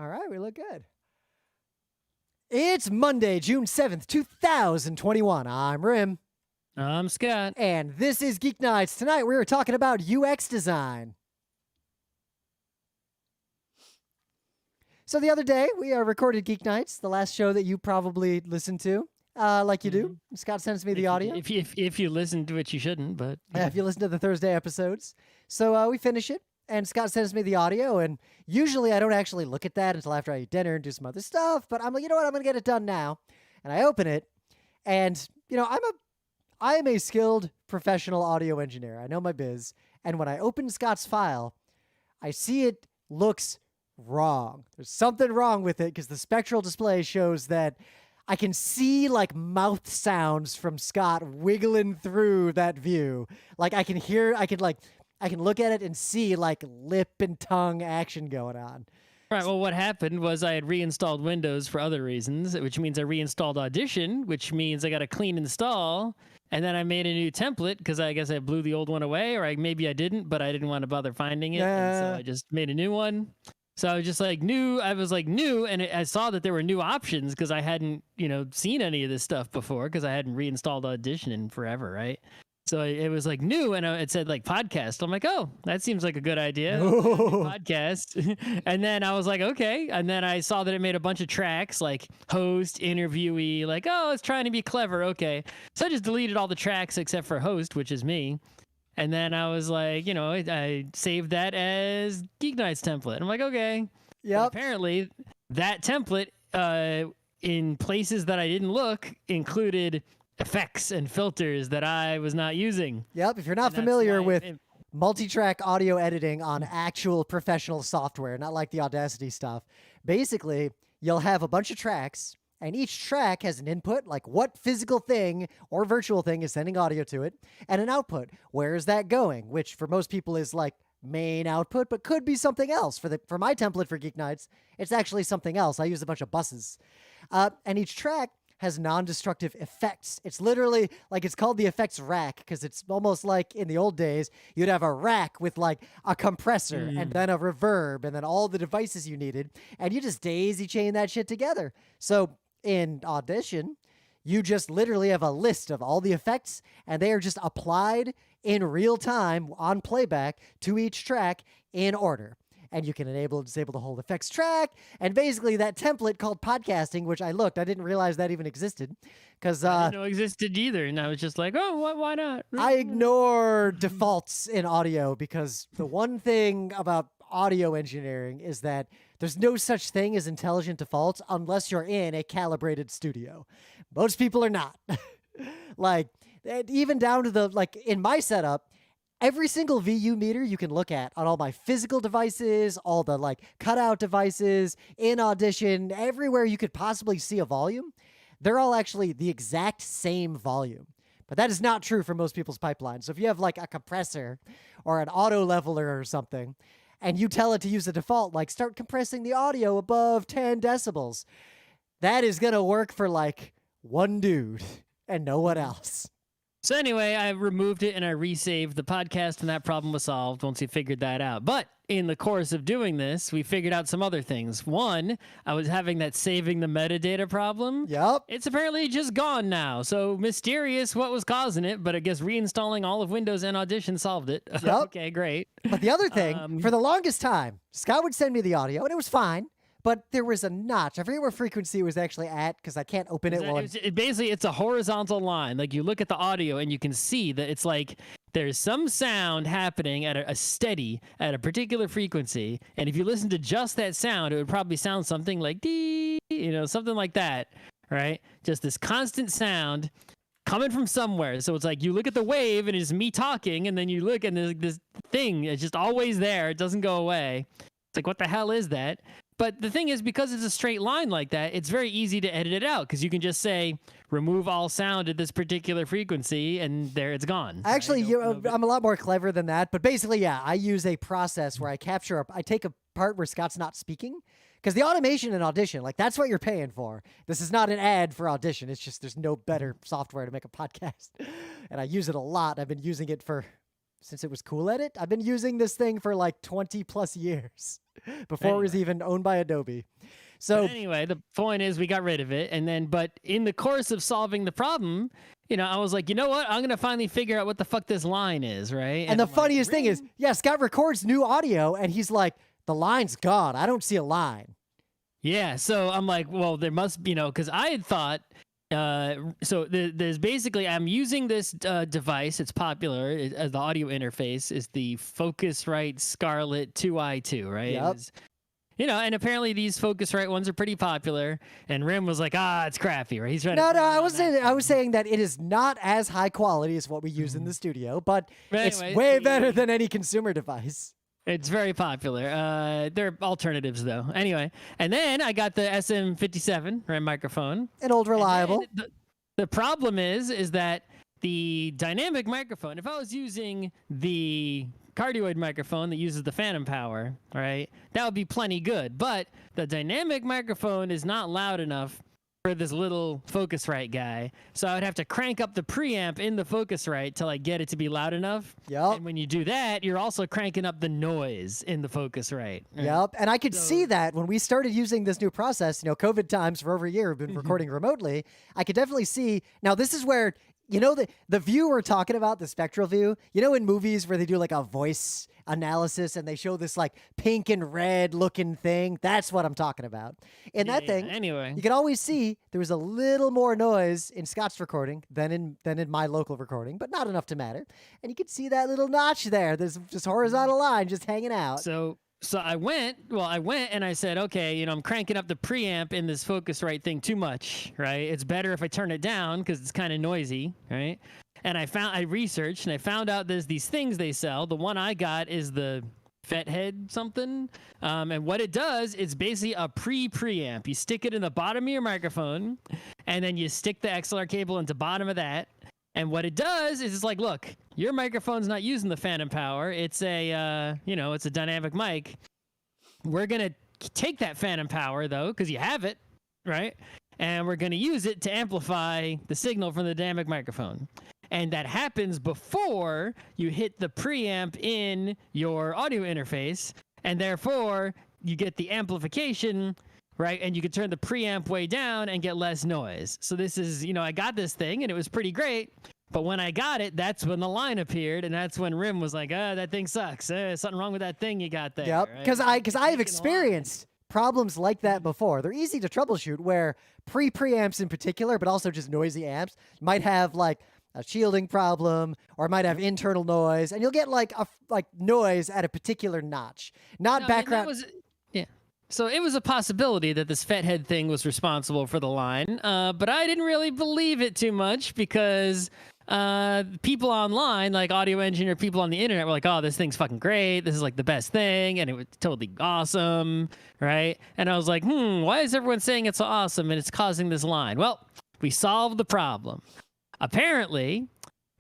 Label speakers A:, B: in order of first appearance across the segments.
A: All right, we look good. It's Monday, June 7th, 2021. I'm Rim.
B: I'm Scott.
A: And this is Geek Nights. Tonight we are talking about UX design. So the other day, we recorded Geek Nights, the last show that you probably listened to, like you do. Scott sends me the audio.
B: If you listen to it, you shouldn't, but...
A: Yeah, if you listen to the Thursday episodes. So we finish it, and Scott sends me the audio, and usually I don't actually look at that until after I eat dinner and do some other stuff, but I'm like, you know what, I'm going to get it done now. And I open it, and, you know, I am a skilled professional audio engineer. I know my biz, and when I open Scott's file, I see it looks wrong. There's something wrong with it because the spectral display shows that I can see like mouth sounds from Scott wiggling through that view. Like I can look at it and see like lip and tongue action going on.
B: Right, well, what happened was I had reinstalled Windows for other reasons, which means I reinstalled Audition, which means I got a clean install, and then I made a new template because I guess I blew the old one away, or maybe I didn't, but I didn't want to bother finding it, and so I just made a new one. So I was just like new, and I saw that there were new options because I hadn't, seen any of this stuff before because I hadn't reinstalled Audition in forever, right? So it was like new, and it said like podcast. I'm like, oh, that seems like a good idea. Podcast. And then I was like, okay. And then I saw that it made a bunch of tracks like host, interviewee, like, oh, it's trying to be clever. Okay. So I just deleted all the tracks except for host, which is me. And then I was like, I saved that as Geek Nights template. I'm like, okay.
A: Yep.
B: But apparently that template in places that I didn't look included effects and filters that I was not using.
A: Yep. If you're not familiar with multi-track audio editing on actual professional software, not like the Audacity stuff, basically you'll have a bunch of tracks, and each track has an input, like what physical thing or virtual thing is sending audio to it, and an output. Where is that going? Which for most people is like main output, but could be something else. For my template for Geek Nights, it's actually something else. I use a bunch of buses. And each track has non-destructive effects. It's literally like, it's called the effects rack because it's almost like in the old days, you'd have a rack with like a compressor and then a reverb and then all the devices you needed. And you just daisy chain that shit together. So in Audition, you just literally have a list of all the effects and they are just applied in real time on playback to each track in order. And you can enable and disable the whole effects track. And basically that template called podcasting, which I didn't realize that even existed. Because
B: I didn't know it existed either. And I was just like, oh, why not?
A: I ignore defaults in audio because the one thing about audio engineering is that there's no such thing as intelligent defaults unless you're in a calibrated studio. Most people are not. Like, even down to in my setup, every single VU meter you can look at on all my physical devices, all the cutout devices, in Audition, everywhere you could possibly see a volume, they're all actually the exact same volume. But that is not true for most people's pipelines. So if you have a compressor or an auto leveler or something, and you tell it to use a default, start compressing the audio above 10 decibels, that is going to work for one dude and no one else.
B: So anyway, I removed it and I resaved the podcast, and that problem was solved once we figured that out. But in the course of doing this, we figured out some other things. One, I was having that saving the metadata problem.
A: Yep.
B: It's apparently just gone now. So mysterious what was causing it, but I guess reinstalling all of Windows and Audition solved it.
A: Yep.
B: Okay, great.
A: But the other thing, for the longest time, Scott would send me the audio, and it was fine. But there was a notch. I forget what frequency it was actually at because I can't open it.
B: Basically, it's a horizontal line. Like you look at the audio and you can see that it's like there's some sound happening at a steady at a particular frequency. And if you listen to just that sound, it would probably sound something like dee, something like that, right? Just this constant sound coming from somewhere. So it's like you look at the wave and it's me talking, and then you look and there's this thing. It's just always there. It doesn't go away. It's like, what the hell is that? But the thing is, because it's a straight line like that, it's very easy to edit it out because you can just say, remove all sound at this particular frequency, and there it's gone.
A: Actually, I'm a lot more clever than that. But basically, yeah, I use a process where I take a part where Scott's not speaking. Because the automation in Audition, that's what you're paying for. This is not an ad for Audition. It's just there's no better software to make a podcast. And I use it a lot. I've been using it since it was cool at it. I've been using this thing for 20 plus years. before it was even owned by Adobe. So
B: but anyway, the point is we got rid of it. And then, but in the course of solving the problem, I was like, you know what? I'm going to finally figure out what the fuck this line is, right?
A: And the funniest thing is, Scott records new audio and he's like, the line's gone. I don't see a line.
B: Yeah. So I'm like, well, there must be, because I had thought, so there's basically, I'm using this device. It's popular. The audio interface is the Focusrite Scarlett 2i2, right?
A: Yep.
B: And apparently these Focusrite ones are pretty popular. And Rim was like, it's crappy, right? He's trying
A: No, I was saying that it is not as high quality as what we use in the studio, but it's way better than any consumer device.
B: It's very popular. They're alternatives, though. Anyway, and then I got the SM57 microphone.
A: An old reliable.
B: The problem is that the dynamic microphone, if I was using the cardioid microphone that uses the phantom power, right, that would be plenty good. But the dynamic microphone is not loud enough for this little Focusrite guy. So I would have to crank up the preamp in the Focusrite till I get it to be loud enough.
A: Yep.
B: And when you do that, you're also cranking up the noise in the Focusrite. Right?
A: Yep. And I could see that when we started using this new process, COVID times for over a year, we've been recording remotely. I could definitely see. Now, this is where, the view we're talking about, the spectral view, in movies where they do like a voice analysis and they show this like pink and red looking thing. That's what I'm talking about. In that thing,
B: anyway,
A: you can always see there was a little more noise in Scott's recording than in my local recording, but not enough to matter. And you can see that little notch there. There's just horizontal line just hanging out.
B: So I went and I said, okay, I'm cranking up the preamp in this Focusrite thing too much, right? It's better if I turn it down because it's kind of noisy, right? And I researched and I found out there's these things they sell. The one I got is the Fethead something. And what it does, it's basically a preamp. You stick it in the bottom of your microphone and then you stick the XLR cable into the bottom of that. And what it does is it's like, look, your microphone's not using the phantom power. It's it's a dynamic mic. We're going to take that phantom power, though, because you have it, right? And we're going to use it to amplify the signal from the dynamic microphone. And that happens before you hit the preamp in your audio interface. And therefore, you get the amplification, right? And you can turn the preamp way down and get less noise. So this is, I got this thing and it was pretty great. But when I got it, that's when the line appeared. And that's when Rim was like, that thing sucks. Something wrong with that thing you got there.
A: Yep. Because I've experienced problems like that before. They're easy to troubleshoot where preamps in particular, but also just noisy amps might have like a shielding problem or might have internal noise. And you'll get like noise at a particular notch, not background.
B: So it was a possibility that this Fethead thing was responsible for the line, but I didn't really believe it too much because people online, like audio engineer people on the internet, were like, oh, this thing's fucking great. This is like the best thing, and it was totally awesome, right? And I was like, why is everyone saying it's so awesome and it's causing this line? Well, we solved the problem. Apparently,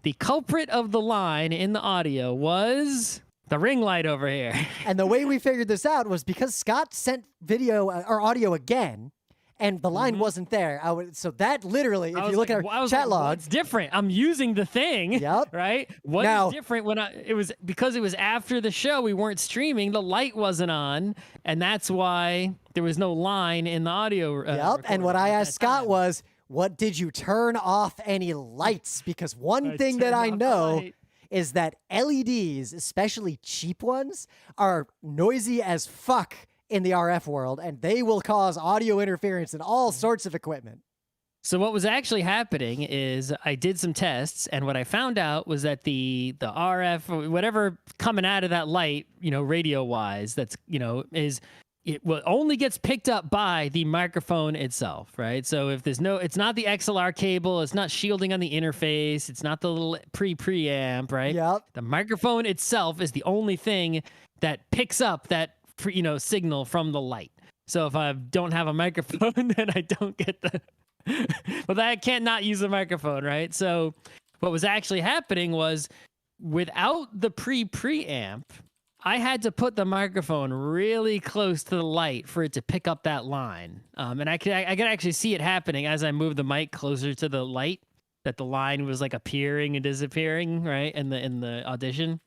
B: the culprit of the line in the audio was the ring light over here.
A: And the way we figured this out was because Scott sent video or audio again, and the line wasn't there. So that literally, if you look at our chat log,
B: it's different. I'm using the thing.
A: Yep.
B: Right. What's different when it was because it was after the show. We weren't streaming. The light wasn't on, and that's why there was no line in the audio.
A: Yep. And what I asked Scott was, "What did you turn off any lights?" Because one thing that I know is that LEDs, especially cheap ones, are noisy as fuck in the RF world, and they will cause audio interference in all sorts of equipment.
B: So what was actually happening is I did some tests, and what I found out was that the RF, whatever coming out of that light, radio-wise, that's, it only gets picked up by the microphone itself, right? So if it's not the XLR cable, it's not shielding on the interface, it's not the little preamp, right?
A: Yep.
B: The microphone itself is the only thing that picks up that signal from the light. So if I don't have a microphone, then I don't get but I can't not use a microphone, right? So what was actually happening was without the preamp, I had to put the microphone really close to the light for it to pick up that line. And I could actually see it happening as I moved the mic closer to the light, that the line was like appearing and disappearing, right? In the audition.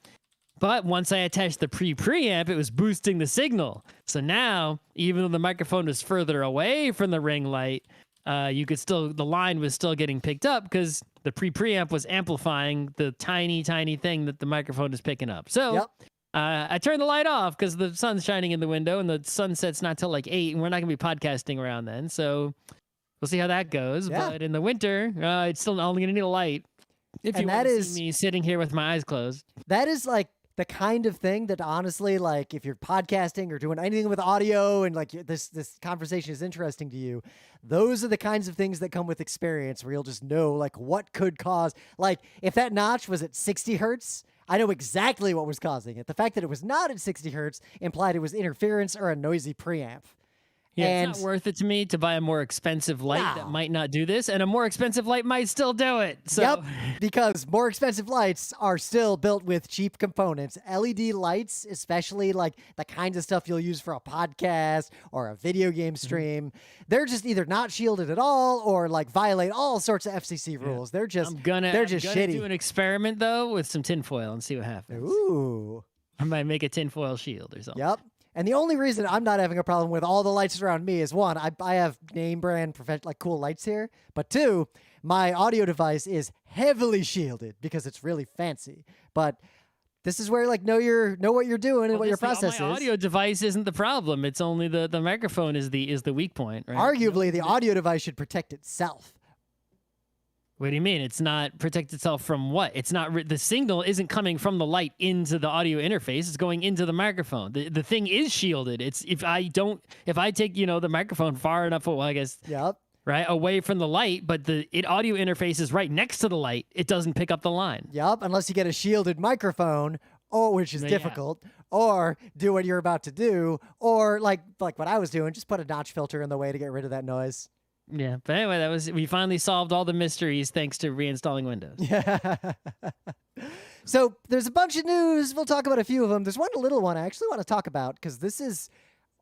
B: But once I attached the preamp, it was boosting the signal. So now, even though the microphone was further away from the ring light, the line was still getting picked up because the preamp was amplifying the tiny thing that the microphone is picking up. So I turned the light off because the sun's shining in the window, and the sun sets not till like 8, and we're not going to be podcasting around then. So we'll see how that goes.
A: Yeah.
B: But in the winter, it's still only going to need a light. If you want to see me sitting here with my eyes closed.
A: That is like the kind of thing that honestly, like if you're podcasting or doing anything with audio and like this conversation is interesting to you, those are the kinds of things that come with experience where you'll just know like what could cause, like if that notch was at 60 hertz, I know exactly what was causing it. The fact that it was not at 60 hertz implied it was interference or a noisy preamp.
B: Yeah,
A: and
B: it's not worth it to me to buy a more expensive light that might not do this, and a more expensive light might still do it. So.
A: Yep, because more expensive lights are still built with cheap components. LED lights, especially like the kinds of stuff you'll use for a podcast or a video game stream, they're just either not shielded at all or like violate all sorts of FCC rules. They're just shitty.
B: Do an experiment though with some tinfoil and see what happens.
A: Ooh,
B: I might make a tinfoil shield or something.
A: Yep. And the only reason I'm not having a problem with all the lights around me is one, I have name brand like cool lights here, but two, my audio device is heavily shielded because it's really fancy. But this is where like know what you're doing and what your process is.
B: My audio device isn't the problem. It's only the microphone is the weak point, right?
A: Arguably, the audio device should protect itself.
B: What do you mean? It's not protect itself from what? It's not the signal isn't coming from the light into the audio interface. It's going into the microphone. The thing is shielded. It's if I take the microphone far enough, well, I guess right away from the light, but the audio interface is right next to the light. It doesn't pick up the line.
A: Yep, unless you get a shielded microphone, which is difficult, or do what you're about to do, or like what I was doing, just put a notch filter in the way to get rid of that noise.
B: Yeah, but anyway, we finally solved all the mysteries thanks to reinstalling Windows.
A: Yeah. So there's a bunch of news. We'll talk about a few of them. There's one little one I actually want to talk about because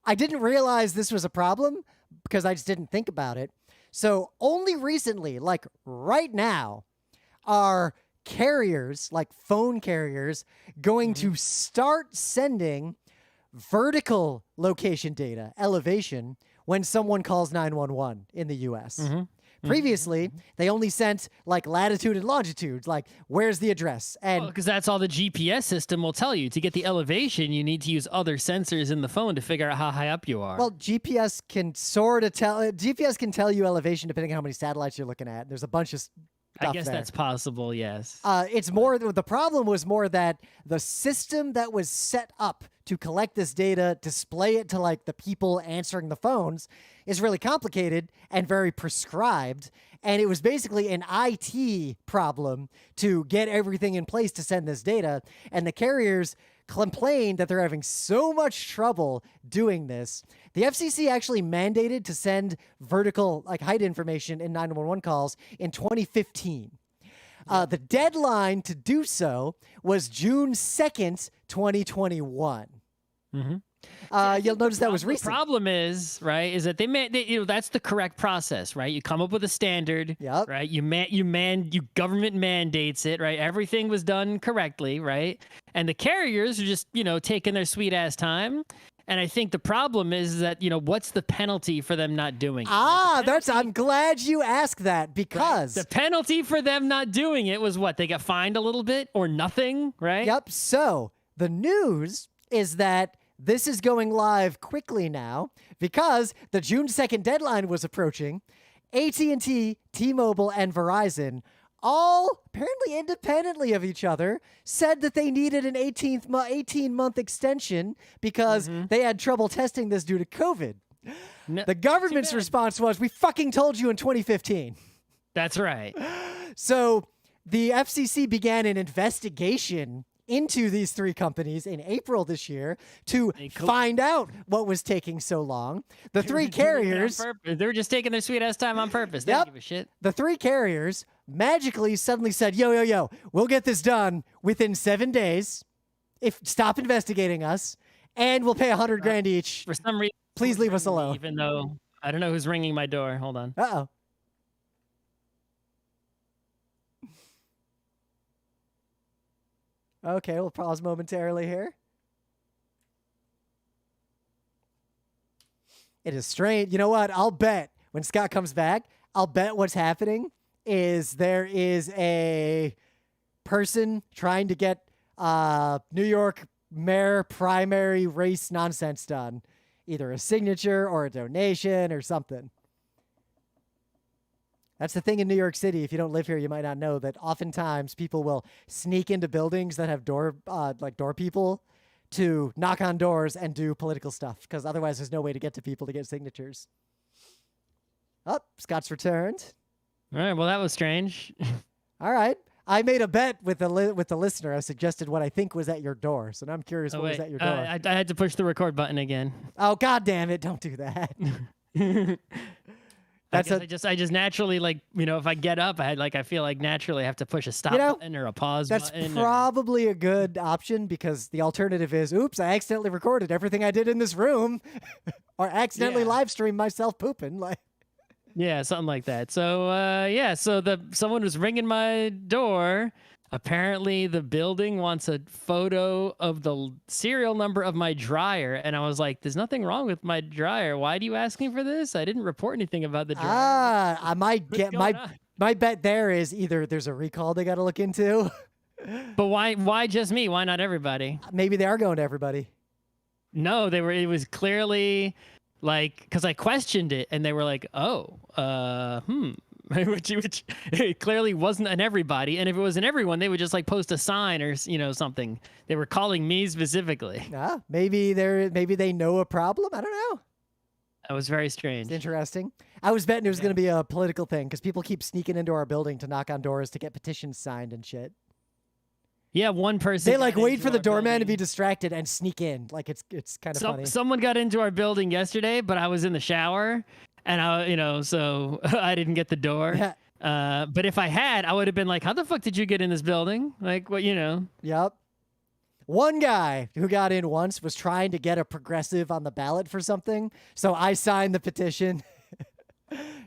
A: I didn't realize this was a problem because I just didn't think about it. So only recently, like right now, are carriers, like phone carriers, going to start sending vertical location data, elevation, when someone calls 911 in the U.S. Previously, they only sent like latitude and longitude, like where's the address? And
B: because that's all the GPS system will tell you. To get the elevation, you need to use other sensors in the phone to figure out how high up you are.
A: Well, GPS can tell you elevation depending on how many satellites you're looking at. There's a bunch of
B: I guess that's possible, yes.
A: It's more, the problem was more that the system that was set up to collect this data, display it to like the people answering the phones, is really complicated and very prescribed. And it was basically an IT problem to get everything in place to send this data. And the carriers complained that they're having so much trouble doing this. The FCC actually mandated to send vertical like height information in 911 calls in 2015. The deadline to do so was June 2nd, 2021. You'll notice that was recent.
B: The problem is, right, is that that's the correct process, right? You come up with a standard, right? You government mandates it, right? Everything was done correctly, right? And the carriers are just, taking their sweet ass time. And I think the problem is that, what's the penalty for them not doing it?
A: I'm glad you asked that because
B: the penalty for them not doing it was what? They got fined a little bit or nothing, right?
A: Yep. So the news is that this is going live quickly now because the June 2nd deadline was approaching. AT&T, T-Mobile, and Verizon, all apparently independently of each other, said that they needed an 18-month extension because they had trouble testing this due to COVID. No, the government's response was, we fucking told you in 2015.
B: That's right.
A: So the FCC began an investigation into these three companies in April this year to find out what was taking so long. The three carriers...
B: They were just taking their sweet-ass time on purpose. They didn't give a shit.
A: The three carriers magically suddenly said, yo, we'll get this done within 7 days. Stop investigating us, and we'll pay $100,000 each.
B: For some reason...
A: Please leave us alone.
B: Even though... I don't know who's ringing my door. Hold on.
A: Uh-oh. Okay, we'll pause momentarily here. It is strange. You know what? I'll bet when Scott comes back, I'll bet what's happening is there is a person trying to get New York mayor primary race nonsense done. Either a signature or a donation or something. That's the thing in New York City. If you don't live here, you might not know that oftentimes people will sneak into buildings that have door people to knock on doors and do political stuff because otherwise there's no way to get to people to get signatures. Oh, Scott's returned.
B: All right. Well, that was strange.
A: All right. I made a bet with the listener. I suggested what I think was at your door. So now I'm curious what was at your door.
B: I had to push the record button again.
A: Oh, God damn it. Don't do that.
B: I just naturally, like, you know, if I get up, I feel like naturally I have to push a stop button or a pause button.
A: That's probably a good option because the alternative is, oops, I accidentally recorded everything I did in this room or accidentally live streamed myself pooping. Like,
B: yeah, something like that. So, someone was ringing my door. Apparently, the building wants a photo of the serial number of my dryer. And I was like, there's nothing wrong with my dryer. Why do you asking for this? I didn't report anything about the dryer.
A: I might get my bet there is either there's a recall they got to look into.
B: But why just me? Why not everybody?
A: Maybe they are going to everybody.
B: No, it was clearly like, because I questioned it and they were like, which it clearly wasn't an everybody. And if it was an everyone, they would just like post a sign or, you know, something. They were calling me specifically.
A: Yeah, maybe they know a problem. I don't know.
B: That was very strange.
A: It's interesting. I was betting it was going to be a political thing because people keep sneaking into our building to knock on doors to get petitions signed and shit.
B: Yeah, one person.
A: They like wait for the doorman to be distracted and sneak in. Like it's kind of funny.
B: Someone got into our building yesterday, but I was in the shower. And so I didn't get the door. Yeah. But if I had, I would have been like, how the fuck did you get in this building? Like, what, you know?
A: Yep. One guy who got in once was trying to get a progressive on the ballot for something. So I signed the petition.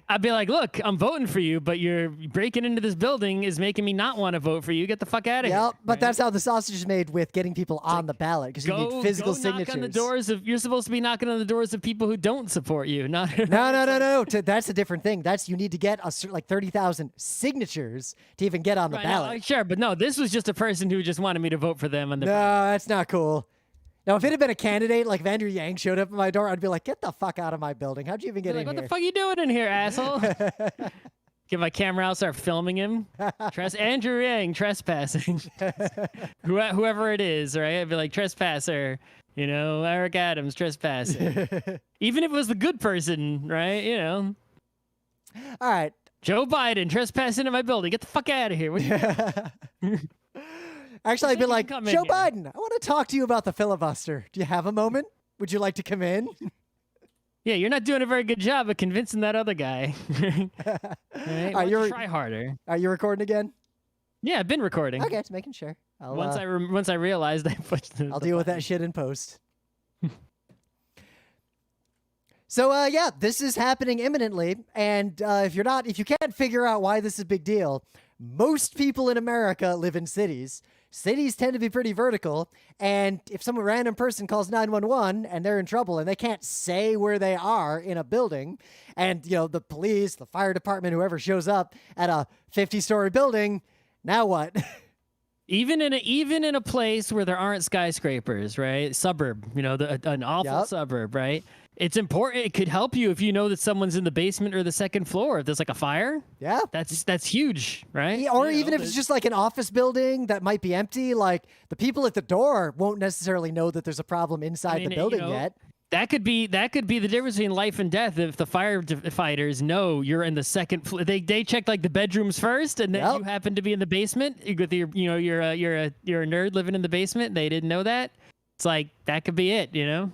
B: I'd be like, look, I'm voting for you, but you're breaking into this building is making me not want to vote for you. Get the fuck out of here.
A: Yep, but that's how the sausage is made with getting people on the ballot because you need physical signatures.
B: Knock on the doors you're supposed to be knocking on the doors of people who don't support you.
A: No. That's a different thing. You need to get like 30,000 signatures to even get on the ballot.
B: Sure, but no, this was just a person who just wanted me to vote for them. No,
A: that's not cool. Now, if it had been a candidate like Andrew Yang showed up at my door, I'd be like, get the fuck out of my building. How'd you even get in here?
B: What the fuck are you doing in here, asshole? Get my camera out, start filming him. Andrew Yang trespassing. Whoever it is, right? I'd be like, trespasser. You know, Eric Adams trespassing. Even if it was the good person, right? You know.
A: All right.
B: Joe Biden trespassing into my building. Get the fuck out of here.
A: Actually, I'd be like, Joe Biden, I want to talk to you about the filibuster. Do you have a moment? Would you like to come in?
B: Yeah, you're not doing a very good job of convincing that other guy. Right? Try harder.
A: Are you recording again?
B: Yeah, I've been recording.
A: Okay, just making sure.
B: Once I realized I pushed
A: I'll deal with that shit in post. So, yeah, this is happening imminently. And if you can't figure out why this is a big deal, most people in America live in cities. Cities tend to be pretty vertical, and if some random person calls 911 and they're in trouble and they can't say where they are in a building, and, you know, the police, the fire department, whoever shows up at a 50-story building, now what?
B: Even in a place where there aren't skyscrapers, right? Suburb, you know, an awful suburb, right? It's important. It could help you if you know that someone's in the basement or the second floor. If there's like a fire, that's huge, right?
A: Yeah, or even if it's just like an office building that might be empty, like the people at the door won't necessarily know that there's a problem inside the building yet.
B: That could be the difference between life and death. If the firefighters know you're in the second floor, they check like the bedrooms first, and then you happen to be in the basement with your, you know, you're a nerd living in the basement. They didn't know that. It's like that could be it, you know?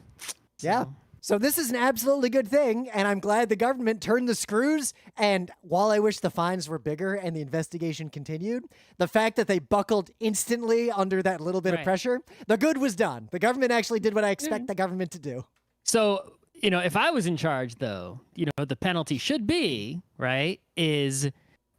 A: Yeah. So this is an absolutely good thing, and I'm glad the government turned the screws, and while I wish the fines were bigger and the investigation continued, the fact that they buckled instantly under that little bit of pressure, the good was done. The government actually did what I expect the government to do.
B: So, you know, if I was in charge, though, you know, the penalty should be, right, is,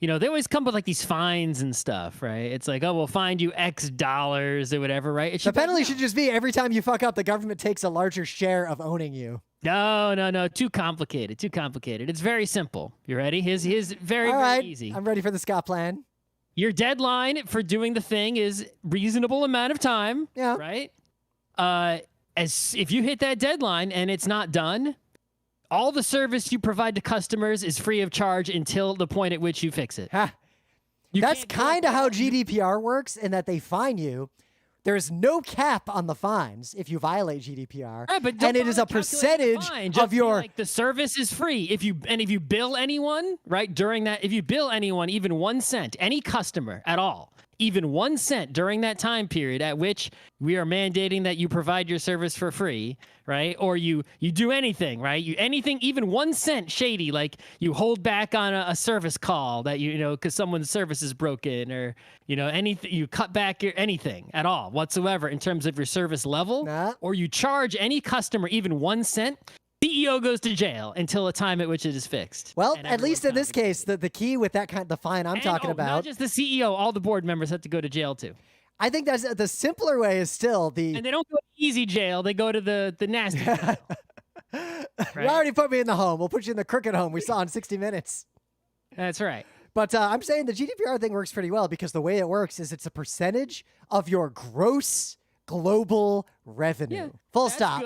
B: they always come with like these fines and stuff, right? It's like, oh, we'll find you X dollars or whatever, right?
A: The penalty should just be every time you fuck up, the government takes a larger share of owning you.
B: No. Too complicated. It's very simple. You ready? His very,
A: All right,
B: very easy.
A: I'm ready for the Scott plan.
B: Your deadline for doing the thing is reasonable amount of time.
A: Yeah.
B: Right? If you hit that deadline and it's not done, all the service you provide to customers is free of charge until the point at which you fix it.
A: That's kind of how GDPR works, in that they fine you. There's no cap on the fines if you violate GDPR,
B: right, but
A: and it is a percentage of your.
B: Like the service is free if you bill anyone right during that. If you bill anyone even 1 cent, any customer at all, even 1 cent during that time period at which we are mandating that you provide your service for free, right? Or you do anything, right? Anything, even 1 cent shady, like you hold back on a service call that because someone's service is broken, or anything, you cut back anything at all whatsoever in terms of your service level, or you charge any customer even 1 cent. CEO goes to jail until a time at which it is fixed.
A: Well, at least in this case, the key with that the fine I'm talking about.
B: Not just the CEO, all the board members have to go to jail too.
A: I think that's the simpler way is still the.
B: And they don't go to easy jail; they go to the nasty jail.
A: Right? You already put me in the home. We'll put you in the crooked home we saw in 60 Minutes.
B: That's right.
A: But I'm saying the GDPR thing works pretty well, because the way it works is it's a percentage of your gross global revenue.
B: Yeah,
A: Full stop.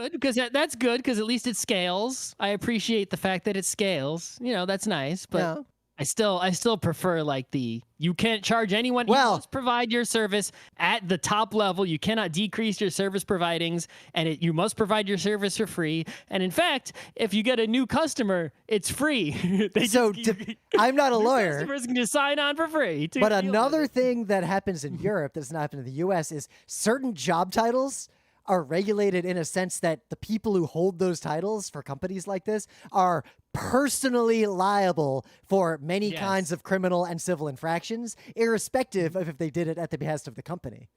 B: That's good because at least it scales. I appreciate the fact that it scales. That's nice, but
A: Yeah.
B: I still prefer like you can't charge anyone.
A: Well,
B: you must provide your service at the top level. You cannot decrease your service providings, and you must provide your service for free. And in fact, if you get a new customer, it's free.
A: I'm not a lawyer.
B: Customers can just sign on for free.
A: But another thing that happens in Europe that doesn't happen in the US is certain job titles are regulated in a sense that the people who hold those titles for companies like this are personally liable for many kinds of criminal and civil infractions, irrespective of if they did it at the behest of the company.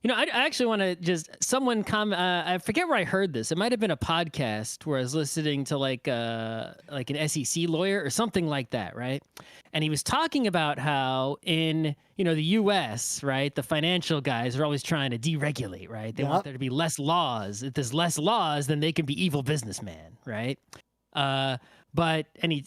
B: I actually want to someone I forget where I heard this. It might have been a podcast where I was listening to like an SEC lawyer or something like that, right? And he was talking about how in, the US, right, the financial guys are always trying to deregulate, right? They want there to be less laws. If there's less laws, then they can be evil businessmen, right?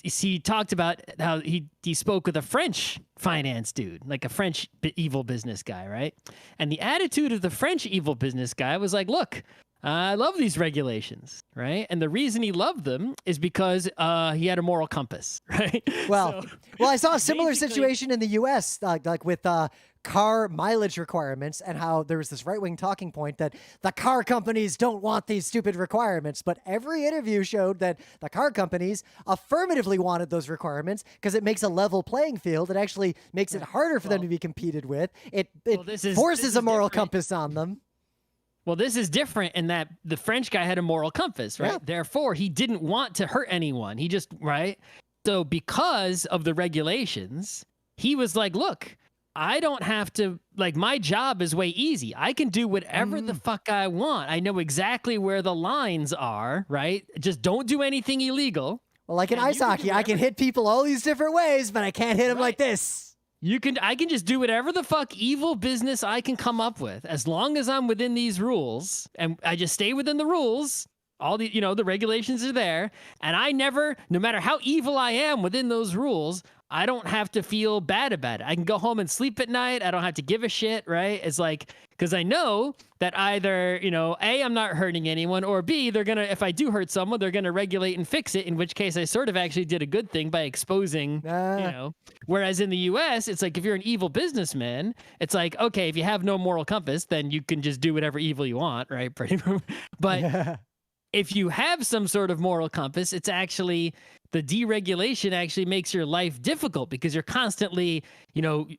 B: He talked about how he spoke with a French finance dude, like a French evil business guy, right? And the attitude of the French evil business guy was like, look, I love these regulations, right? And the reason he loved them is because he had a moral compass, right?
A: Well, I saw a similar situation in the U.S., like with car mileage requirements, and how there was this right-wing talking point that the car companies don't want these stupid requirements. But every interview showed that the car companies affirmatively wanted those requirements because it makes a level playing field. It actually makes it harder for them to be competed with. It forces a moral compass on them.
B: Well, this is different in that the French guy had a moral compass, right?
A: Yeah.
B: Therefore, he didn't want to hurt anyone. He just, right? So because of the regulations, he was like, look, I don't have to, like, my job is way easy. I can do whatever the fuck I want. I know exactly where the lines are, right? Just don't do anything illegal.
A: Well, like in ice hockey, I can hit people all these different ways, but I can't hit them like this.
B: I can just do whatever the fuck evil business I can come up with, as long as I'm within these rules, and I just stay within the rules. All the, the regulations are there, and I never, no matter how evil I am within those rules, I don't have to feel bad about it. I can go home and sleep at night. I don't have to give a shit, right? It's like, because I know that either, A, I'm not hurting anyone, or B, if I do hurt someone, they're going to regulate and fix it, in which case I sort of actually did a good thing by exposing, Whereas in the US, it's like, if you're an evil businessman, it's like, okay, if you have no moral compass, then you can just do whatever evil you want, right? Pretty much. But if you have some sort of moral compass, it's actually, the deregulation actually makes your life difficult, because you're constantly,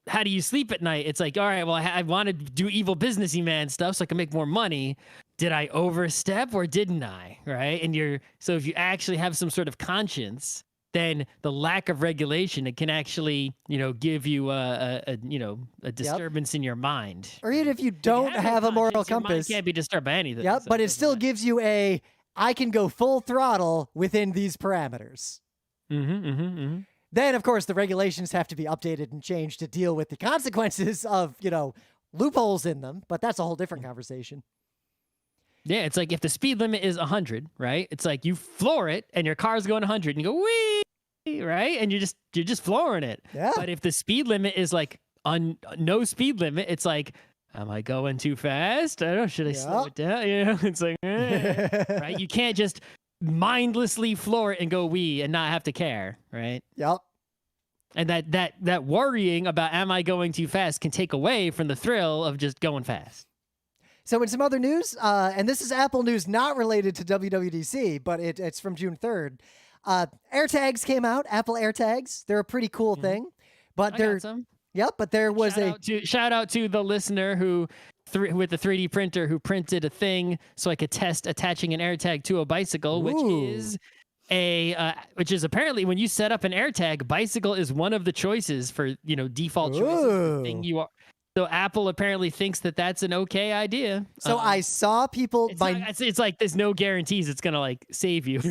B: how do you sleep at night? It's like, all right, well, I want to do evil businessy man stuff so I can make more money. Did I overstep or didn't I? Right? And so if you actually have some sort of conscience, then the lack of regulation, it can actually, give you a disturbance in your mind.
A: Or even if you don't have a moral compass,
B: your mind can't be disturbed by anything.
A: Yep,
B: so
A: but it still gives you I can go full throttle within these parameters. Then, of course, the regulations have to be updated and changed to deal with the consequences of, loopholes in them. But that's a whole different conversation.
B: Yeah, it's like if the speed limit is 100, right? It's like you floor it and your car's going 100 and you go, wee, right? And you're just flooring it.
A: Yeah.
B: But if the speed limit is like no speed limit, it's like, am I going too fast? I don't know. Should I slow it down? It's like, right? You can't just mindlessly floor it and go wee and not have to care, right?
A: Yep.
B: And that worrying about am I going too fast can take away from the thrill of just going fast.
A: So in some other news, and this is Apple news not related to WWDC, but it's from June 3rd. AirTags came out, Apple AirTags. They're a pretty cool thing. But
B: I got some.
A: Yep, but there was
B: shout out to the listener who with the 3D printer who printed a thing so I could test attaching an AirTag to a bicycle, which is apparently when you set up an AirTag, bicycle is one of the choices for default choices. The thing you are. So Apple apparently thinks that that's an okay idea.
A: So I saw people.
B: It's like there's no guarantees it's gonna like save you.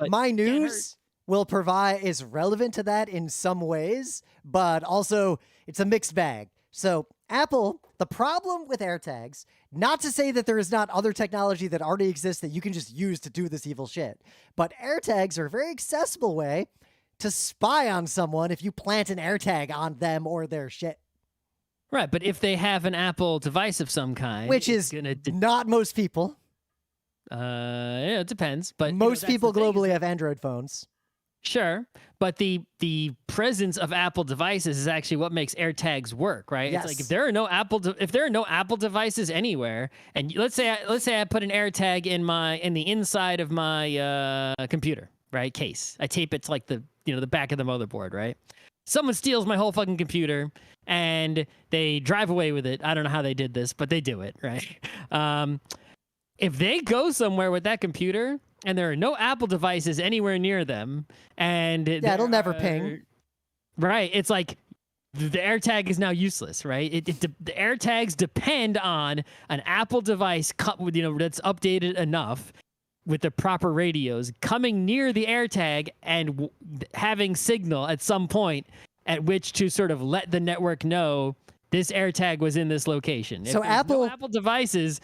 A: My news is relevant to that in some ways, but also it's a mixed bag. So Apple, the problem with AirTags, not to say that there is not other technology that already exists that you can just use to do this evil shit, but AirTags are a very accessible way to spy on someone if you plant an AirTag on them or their shit.
B: Right, but if they have an Apple device of some kind,
A: which is not most people.
B: Yeah, it depends. But
A: most people globally have Android phones.
B: Sure, but the presence of Apple devices is actually what makes AirTags work, right?
A: Yes.
B: It's like if there are no Apple devices anywhere, and let's say I put an AirTag in the inside of my computer, right? Case. I tape it to like the back of the motherboard, right? Someone steals my whole fucking computer and they drive away with it. I don't know how they did this, but they do it, right? If they go somewhere with that computer and there are no Apple devices anywhere near them, and
A: it'll never ping.
B: Right. It's like the AirTag is now useless, right? The AirTags depend on an Apple device, that's updated enough with the proper radios coming near the AirTag and having signal at some point at which to sort of let the network know this AirTag was in this location.
A: So
B: no Apple devices,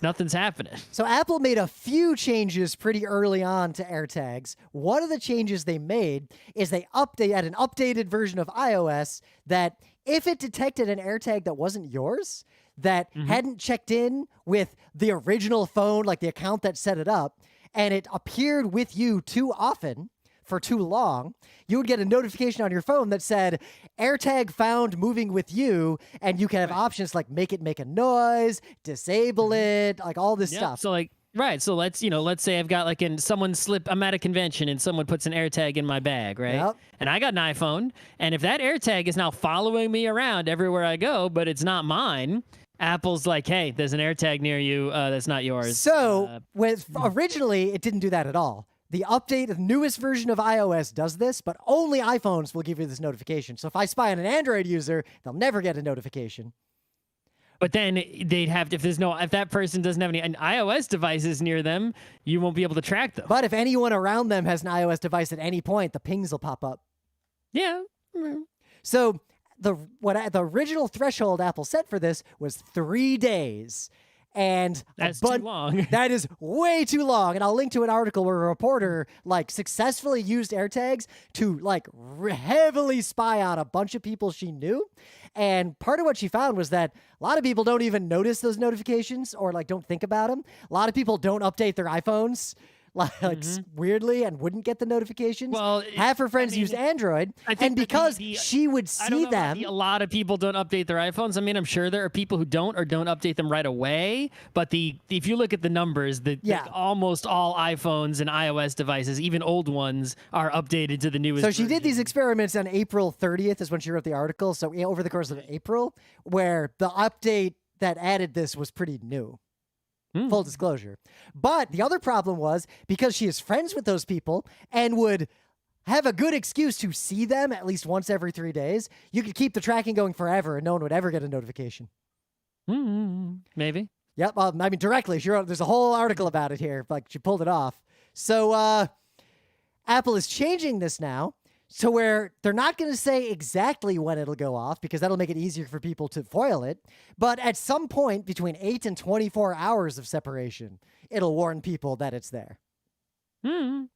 B: nothing's happening.
A: So Apple made a few changes pretty early on to AirTags. One of the changes they made is they had an updated version of iOS that if it detected an AirTag that wasn't yours, that hadn't checked in with the original phone, like the account that set it up, and it appeared with you too often for too long, you would get a notification on your phone that said, AirTag found moving with you, and you can have options like make it make a noise, disable it, like all this stuff.
B: So like, right. So let's say I've got I'm at a convention and someone puts an AirTag in my bag, right?
A: Yep.
B: And I got an iPhone, and if that AirTag is now following me around everywhere I go, but it's not mine, Apple's like, hey, there's an AirTag near you that's not yours.
A: So originally, it didn't do that at all. The newest version of iOS does this, but only iPhones will give you this notification. So if I spy on an Android user, they'll never get a notification.
B: But then they'd have if that person doesn't have any iOS devices near them, you won't be able to track them.
A: But if anyone around them has an iOS device at any point, the pings will pop up.
B: Yeah.
A: So the original threshold Apple set for this was 3 days. And
B: that's too long.
A: That is way too long. And I'll link to an article where a reporter successfully used AirTags to heavily spy on a bunch of people she knew. And part of what she found was that a lot of people don't even notice those notifications or don't think about them. A lot of people don't update their iPhones weirdly and wouldn't get the notifications. Well, half her friends used Android, and because she would see them.
B: A lot of people don't update their iPhones. I mean, I'm sure there are people who don't update them right away. But if you look at the numbers, almost all iPhones and iOS devices, even old ones, are updated to the newest.
A: So she did these experiments on April 30th, is when she wrote the article. So over the course of April, where the update that added this was pretty new. Full disclosure. But the other problem was because she is friends with those people and would have a good excuse to see them at least once every 3 days, you could keep the tracking going forever and no one would ever get a notification.
B: Maybe.
A: Yep. Directly. There's a whole article about it here. She pulled it off. So Apple is changing this now to where they're not going to say exactly when it'll go off because that'll make it easier for people to foil it. But at some point between 8 and 24 hours of separation, it'll warn people that it's there. And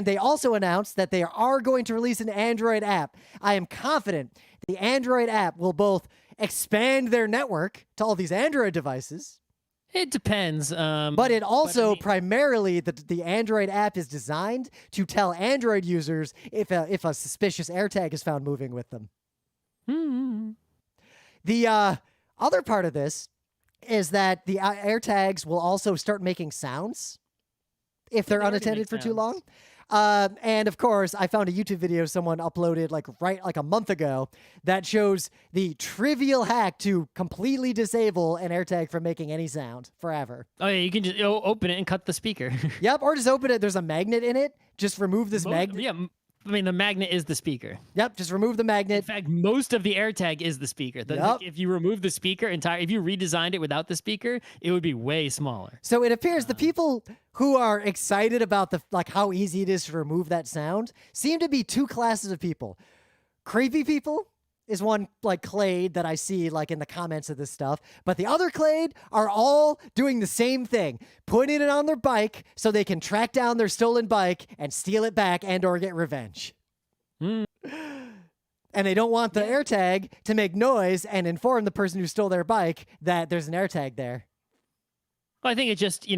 A: they also announced that they are going to release an Android app. I am confident the Android app will both expand their network to all these Android devices.
B: It depends.
A: But it also primarily, the Android app is designed to tell Android users if a suspicious AirTag is found moving with them. The other part of this is that the AirTags will also start making sounds if they're unattended for too long. And of course, I found a YouTube video someone uploaded like a month ago that shows the trivial hack to completely disable an AirTag from making any sound forever.
B: Oh yeah, you can just open it and cut the speaker.
A: Yep, or just open it. There's a magnet in it. Just remove this magnet.
B: Yeah, I mean the magnet is the speaker.
A: Yep, just remove the magnet.
B: In fact, most of the AirTag is the speaker. If you remove the speaker if you redesigned it without the speaker, it would be way smaller.
A: So it appears the people who are excited about how easy it is to remove that sound seem to be two classes of people. Creepy people is one clade that I see in the comments of this stuff, but the other clade are all doing the same thing, putting it on their bike so they can track down their stolen bike and steal it back and or get revenge. And they don't want the AirTag to make noise and inform the person who stole their bike that there's an AirTag there.
B: Well, I think it's just,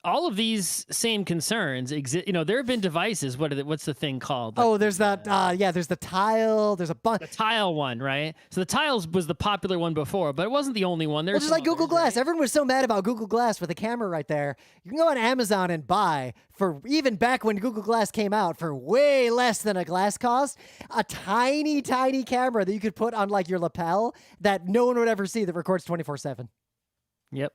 B: all of these same concerns exist. There have been devices. What's the thing called?
A: There's that. There's the Tile. There's a bunch.
B: The Tile one, right? So the Tiles was the popular one before, but it wasn't the only one. There's
A: just like Google Glass. Right? Everyone was so mad about Google Glass with the camera right there. You can go on Amazon and buy, for even back when Google Glass came out, for way less than a glass cost, a tiny, tiny camera that you could put on your lapel that no one would ever see that records 24/7.
B: Yep.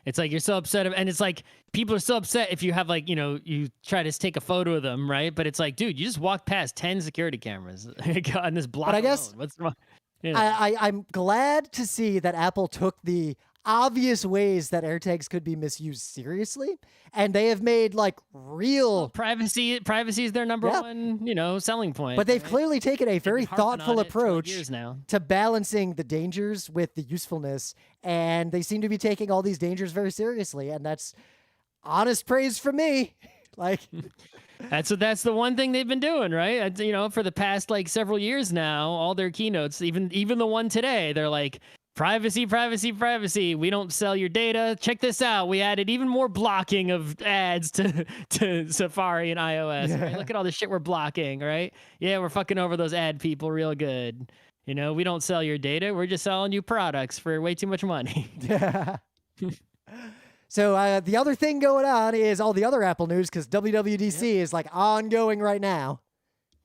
B: It's like you're so upset, and it's like people are so upset if you have you try to take a photo of them, right? But it's like, dude, you just walked past 10 security cameras on this block.
A: But I guess
B: alone. What's wrong?
A: I'm glad to see that Apple took the obvious ways that AirTags could be misused seriously, and they have made real
B: privacy. Privacy is their number one, selling point.
A: But they've clearly taken a very thoughtful approach
B: years now
A: to balancing the dangers with the usefulness, and they seem to be taking all these dangers very seriously, and that's honest praise from me.
B: That's the one thing they've been doing, right? For the past several years now, all their keynotes, even the one today, they're like, privacy, privacy, privacy. We don't sell your data. Check this out. We added even more blocking of ads to Safari and iOS. Right? Look at all the shit we're blocking, right? Yeah, we're fucking over those ad people real good. We don't sell your data. We're just selling you products for way too much money.
A: Yeah. So the other thing going on is all the other Apple news, because WWDC is ongoing right now.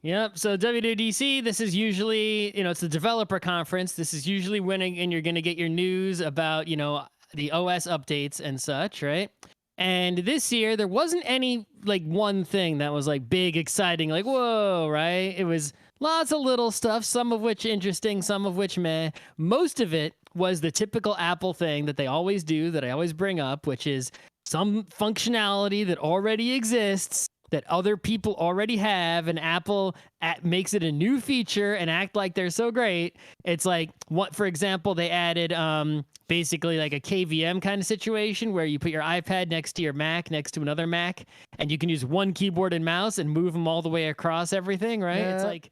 B: Yep. So WWDC, this is usually, it's a developer conference. This is usually when you're going to get your news about, the OS updates and such, right? And this year, there wasn't any one thing that was big, exciting, whoa, right? It was lots of little stuff, some of which interesting, some of which meh. Most of it was the typical Apple thing that they always do, that I always bring up, which is some functionality that already exists that other people already have, and Apple makes it a new feature and act like they're so great. It's for example, they added basically a KVM kind of situation where you put your iPad next to your Mac, next to another Mac, and you can use one keyboard and mouse and move them all the way across everything, right?
A: Yeah.
B: It's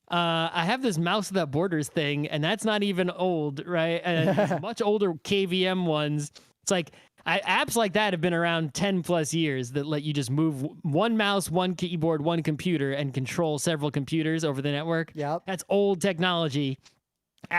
B: I have this mouse without borders thing, and that's not even old, right? And these much older KVM ones, it's apps like that have been around 10 plus years that let you just move one mouse, one keyboard, one computer and control several computers over the network.
A: Yep.
B: That's old technology.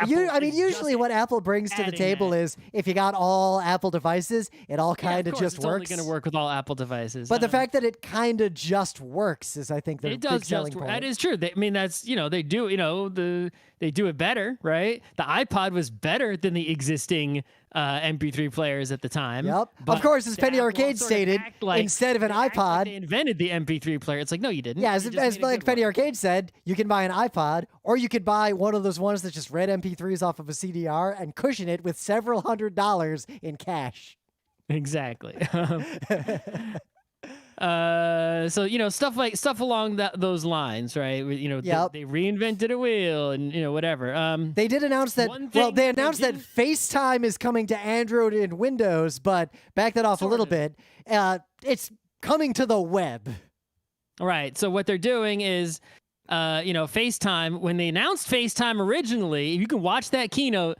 A: Usually what Apple brings to the table is if you got all Apple devices, it all kind of just
B: it's
A: works.
B: It's only going to work with all Apple devices.
A: But the fact that it kind of just works is, I think, the big selling point.
B: That is true. That's, they do, they do it better, right? The iPod was better than the existing MP3 players at the time.
A: Yep. Of course, as Penny Arcade stated, instead of an iPod,
B: they invented the MP3 player. It's no, you didn't.
A: Yeah, as Penny Arcade said, you can buy an iPod, or you could buy one of those ones that just read MP3s off of a CDR and cushion it with several $100s in cash.
B: Exactly. So stuff along those lines, right?
A: Yep.
B: They reinvented a wheel and whatever.
A: They did announce that. Well, they announced that FaceTime is coming to Android and Windows, but back that off a little bit. It's coming to the web.
B: Right. So what they're doing is, FaceTime. When they announced FaceTime originally, you can watch that keynote.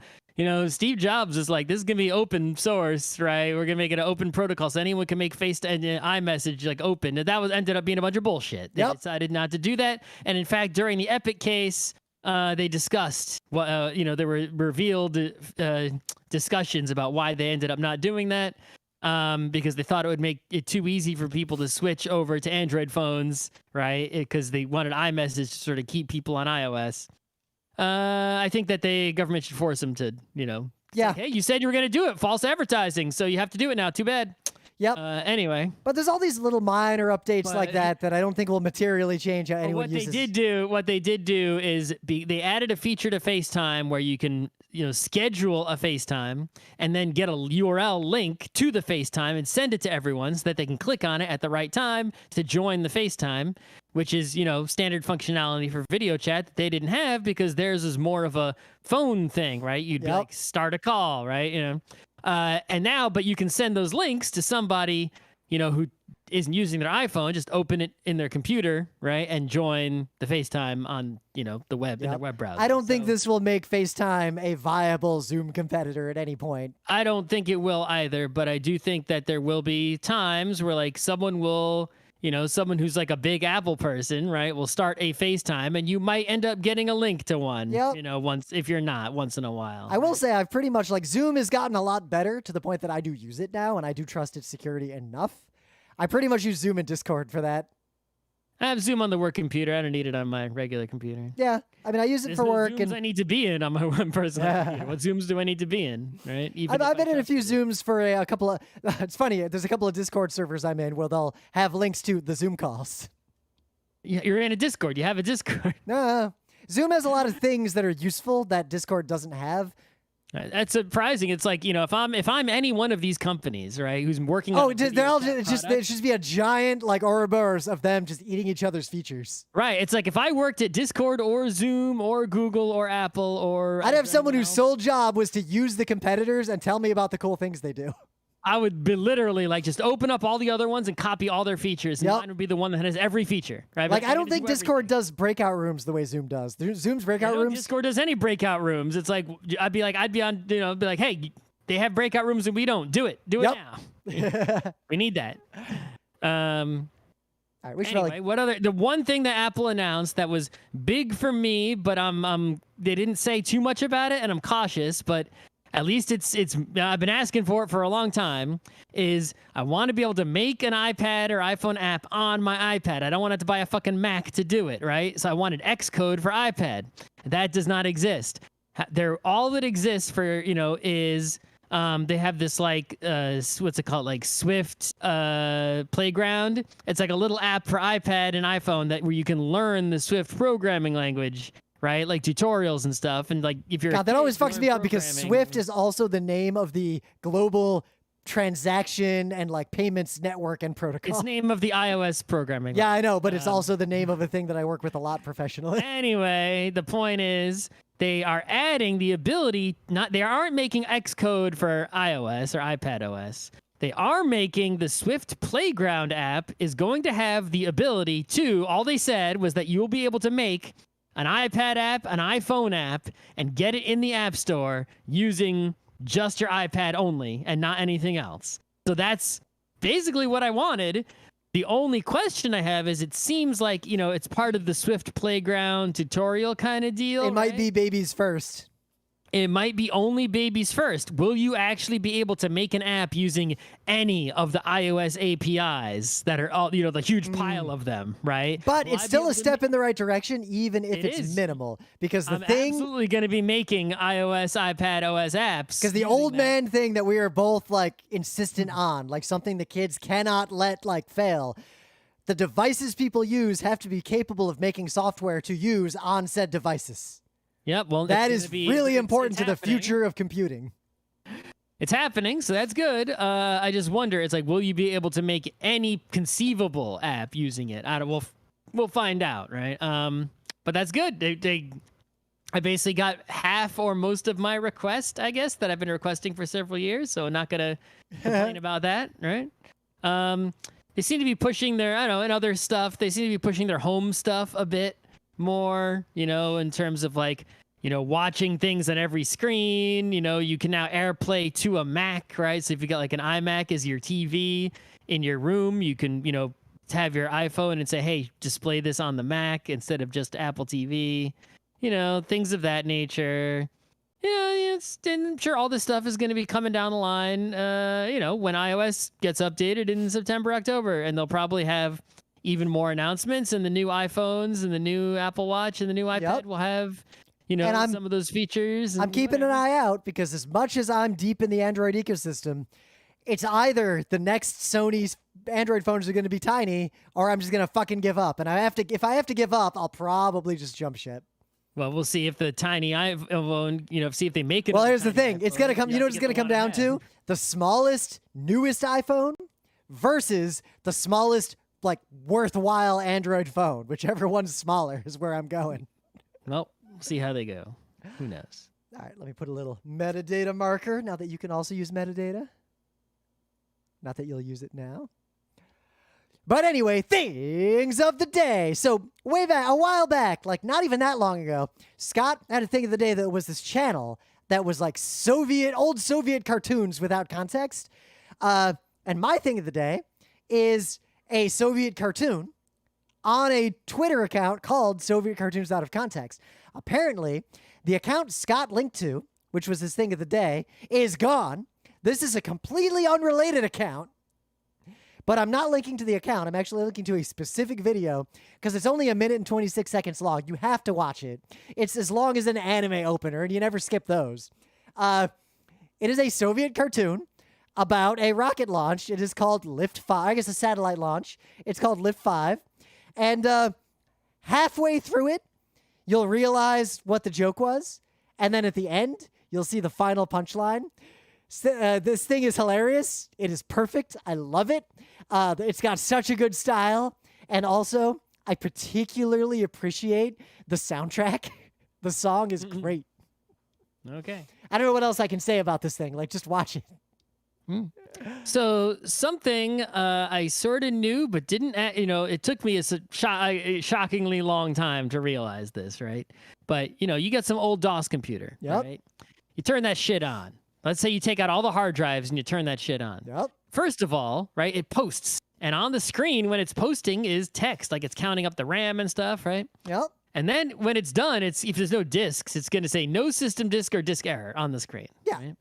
B: Steve Jobs is like, this is going to be open source, right? We're going to make it an open protocol so anyone can make FaceTime and iMessage like open. And that ended up being a bunch of bullshit. They decided not to do that. And in fact, during the Epic case, they discussed there were revealed discussions about why they ended up not doing that. Because they thought it would make it too easy for people to switch over to Android phones, right? Because they wanted iMessage to sort of keep people on iOS. I think that the government should force them to, say, hey, you said you were going to do it. False advertising. So you have to do it now. Too bad.
A: Yep.
B: Anyway.
A: But there's all these little minor updates like that I don't think will materially change how anyone uses.
B: What they did do is they added a feature to FaceTime where you can, schedule a FaceTime and then get a URL link to the FaceTime and send it to everyone so that they can click on it at the right time to join the FaceTime, which is, standard functionality for video chat that they didn't have because theirs is more of a phone thing, right? You'd be like, start a call, right? And now, but you can send those links to somebody, who isn't using their iPhone, just open it in their computer, right? And join the FaceTime on, the web, in their web browser.
A: I don't think this will make FaceTime a viable Zoom competitor at any point.
B: I don't think it will either, but I do think that there will be times where like someone will, someone who's like a big Apple person, right, will start a FaceTime and you might end up getting a link to one, once in a while.
A: I will say I've pretty much Zoom has gotten a lot better to the point that I do use it now and I do trust its security enough. I pretty much use Zoom and Discord for that.
B: I have Zoom on the work computer. I don't need it on my regular computer.
A: Yeah. I mean, I use it for work.
B: Zooms I need to be in on my one personal computer. What Zooms do I need to be in, right?
A: I've been in a few Zooms for a couple of... It's funny. There's a couple of Discord servers I'm in where they'll have links to the Zoom calls.
B: Yeah, you're in a Discord. You have a Discord.
A: No. Zoom has a lot of things that are useful that Discord doesn't have.
B: That's surprising. It's like, if I'm any one of these companies, right, who's working
A: on there should be a giant Ouroboros of them just eating each other's features.
B: Right. It's like if I worked at Discord or Zoom or Google or Apple or
A: I'd have someone whose sole job was to use the competitors and tell me about the cool things they do.
B: I would be literally just open up all the other ones and copy all their featers. And mine would be the one that has every feature, right?
A: I don't think Discord does breakout rooms the way Zoom does. Zoom's breakout rooms.
B: Discord does any breakout rooms. It's like, I'd be on, be like, hey, they have breakout rooms and we don't. Do it. Do it now. We need that. All right, anyway, what other? The one thing that Apple announced that was big for me, but they didn't say too much about it, and I'm cautious, but at least it's I've been asking for it for a long time, is I want to be able to make an iPad or iPhone app on my iPad. I don't want to have to buy a fucking Mac to do it, right? So I wanted Xcode for iPad. That does not exist. All that exists for, is they have this what's it called? Swift Playground. It's like a little app for iPad and iPhone where you can learn the Swift programming language. Right, like tutorials and stuff, and if you're
A: that always fucks me up because Swift is also the name of the global transaction and payments network and protocol.
B: It's the name of the iOS programming.
A: Yeah, I know, but it's also the name of a thing that I work with a lot professionally.
B: Anyway, the point is they are adding the ability. They aren't making Xcode for iOS or iPadOS. They are making the Swift Playground app is going to have the ability to. All they said was that you will be able to make an iPad app, an iPhone app, and get it in the App Store using just your iPad only and not anything else. So that's basically what I wanted. The only question I have is it seems like, it's part of the Swift Playground tutorial kind of deal.
A: It might be babies first.
B: It might be only babies first. Will you actually be able to make an app using any of the iOS APIs that are all, the huge pile of them, right?
A: But it's still a step in the right direction, even if it's minimal. Because I'm
B: absolutely going to be making iOS, iPad OS apps.
A: Because the old man thing that we are both insistent on, something the kids cannot let fail. The devices people use have to be capable of making software to use on said devices.
B: Yep. Well,
A: that is really important to the future of computing.
B: it's happening, so that's good. I just wonder, it's like, will you be able to make any conceivable app using it? I don't. We'll find out, right? But that's good. I basically got half or most of my request, I guess, that I've been requesting for several years. So I'm not gonna complain about that, right? They seem to be pushing their, I don't know, and other stuff. They seem to be pushing their home stuff a bit more, in terms of like, watching things on every screen. You can now AirPlay to a Mac, right? So if you got like an iMac as your TV in your room, you can, have your iPhone and say, hey, display this on the Mac instead of just Apple TV, things of that nature. Yeah, I'm sure all this stuff is going to be coming down the line, when iOS gets updated in September, October, and they'll probably have even more announcements, and the new iPhones and the new Apple Watch and the new iPad will have, some of those features.
A: I'm keeping an eye out, because as much as I'm deep in the Android ecosystem, it's either the next Sony's Android phones are going to be tiny, or I'm just going to fucking give up. And if I have to give up, I'll probably just jump ship.
B: Well, we'll see if the tiny iPhone, see if they make it.
A: Well, here's the thing. It's going to come, what it's going to come down to? The smallest, newest iPhone versus the smallest, like, worthwhile Android phone. Whichever one's smaller is where I'm going.
B: Well, we'll see how they go. Who knows?
A: All right, let me put a little metadata marker now that you can also use metadata. Not that you'll use it now. But anyway, things of the day. So way back, a while back, like not even that long ago, Scott had a thing of the day that was this channel that was like old Soviet cartoons without context. And my thing of the day is a Soviet cartoon on a Twitter account called Soviet Cartoons Out of Context. Apparently, the account Scott linked to, which was his thing of the day, is gone. This is a completely unrelated account. But I'm not linking to the account. I'm actually linking to a specific video because it's only 1 minute and 26 seconds long. You have to watch it. It's as long as an anime opener, and you never skip those. It is a Soviet cartoon about a rocket launch. It is called Lift 5. I guess a satellite launch. It's called Lift 5. And halfway through it, you'll realize what the joke was. And then at the end, you'll see the final punchline. This thing is hilarious. It is perfect. I love it. It's got such a good style. And also, I particularly appreciate the soundtrack. The song is great.
B: Okay.
A: I don't know what else I can say about this thing. Like, just watch it.
B: So something I sort of knew, but didn't, it took me a shockingly long time to realize this, right? But, you got some old DOS computer, right? You turn that shit on. Let's say you take out all the hard drives and you turn that shit on.
A: Yep.
B: First of all, right, it posts. And on the screen when it's posting is text, like it's counting up the RAM and stuff, right?
A: Yep.
B: And then when it's done, if there's no disks, it's going to say no system disk or disk error on the screen.
A: Yeah.
B: Right?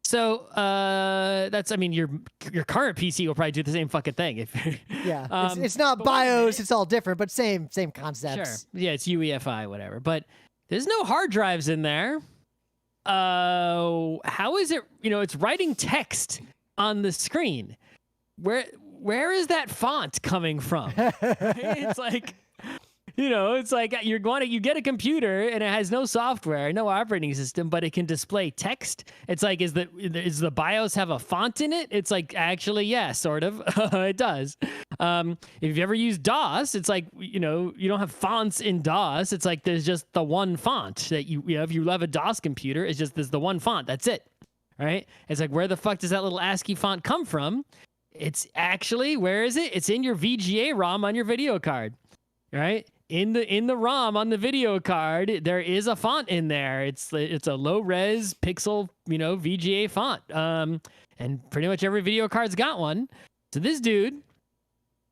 B: So your current PC will probably do the same fucking thing.
A: Yeah. It's not BIOS, it's all different, but same concepts.
B: Sure. Yeah, it's UEFI, whatever. But there's no hard drives in there. How is it, it's writing text on the screen. Where is that font coming from? It's like, it's like you get a computer and it has no software, no operating system, but it can display text. It's like, is the BIOS have a font in it? It's like, actually, yeah, sort of. It does. If you've ever used DOS, it's like, you don't have fonts in DOS. It's like, there's just the one font that if you love a DOS computer, it's just, there's the one font. That's it. Right? It's like, where the fuck does that little ASCII font come from? It's actually, where is it? It's in your VGA ROM on your video card, right? In the ROM on the video card, there is a font in there. It's a low res pixel, VGA font. And pretty much every video card's got one. So this dude,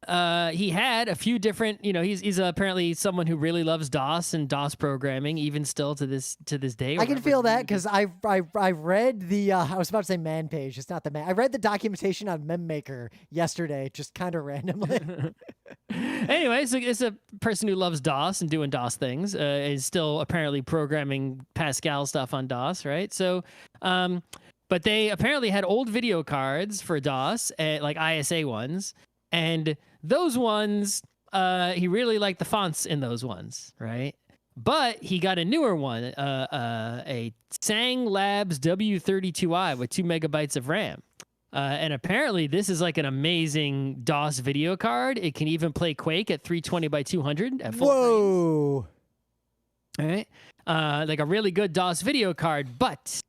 B: he had a few different, he's apparently someone who really loves DOS and DOS programming, even still to this day.
A: I can feel that because I read the, I was about to say man page. It's not the man. I read the documentation on MemMaker yesterday, just kind of randomly.
B: Anyway, so it's a person who loves DOS and doing DOS things, is still apparently programming Pascal stuff on DOS, right? So, but they apparently had old video cards for DOS, like ISA ones. And those ones, he really liked the fonts in those ones, right? But he got a newer one, a Sang Labs W32i with 2 megabytes of RAM. And apparently this is like an amazing DOS video card. It can even play Quake at 320 by 200 at full
A: Whoa.
B: frames. All right. Like a really good DOS video card, but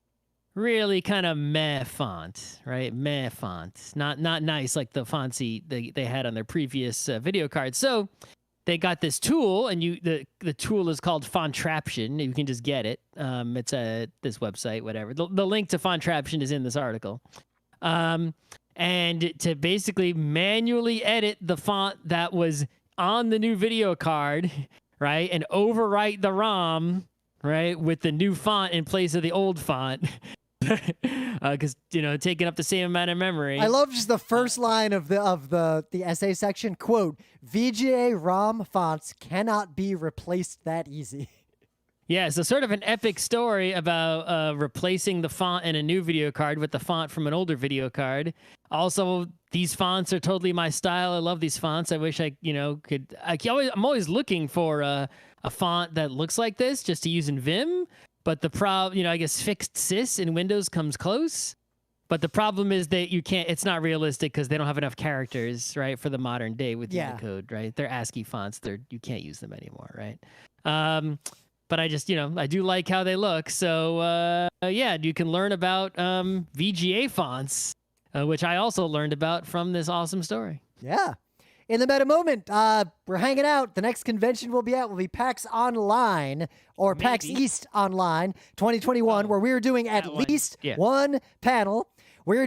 B: really kind of meh font, right? Meh font. Not nice like the fonts they had on their previous video cards. So they got this tool, and the tool is called Fontraption. You can just get it. It's this website, whatever. The link to Fontraption is in this article. And to basically manually edit the font that was on the new video card, right, and overwrite the ROM, right, with the new font in place of the old font. Because taking up the same amount of memory.
A: I love just the first line of the essay section. Quote: VGA ROM fonts cannot be replaced that easy.
B: Yeah, so sort of an epic story about replacing the font in a new video card with the font from an older video card. Also, these fonts are totally my style. I love these fonts. I wish I could. I'm always looking for a font that looks like this just to use in Vim. But the problem, I guess fixed sys in Windows comes close. But the problem is that you can't, it's not realistic because they don't have enough characters, right, for the modern day with Unicode, right? They're ASCII fonts. You can't use them anymore, right? But I just, I do like how they look. So, yeah, you can learn about VGA fonts, which I also learned about from this awesome story.
A: Yeah. In the meta moment, we're hanging out. The next convention we'll be at will be PAX Online or PAX East Online 2021, where we're doing at least one panel. We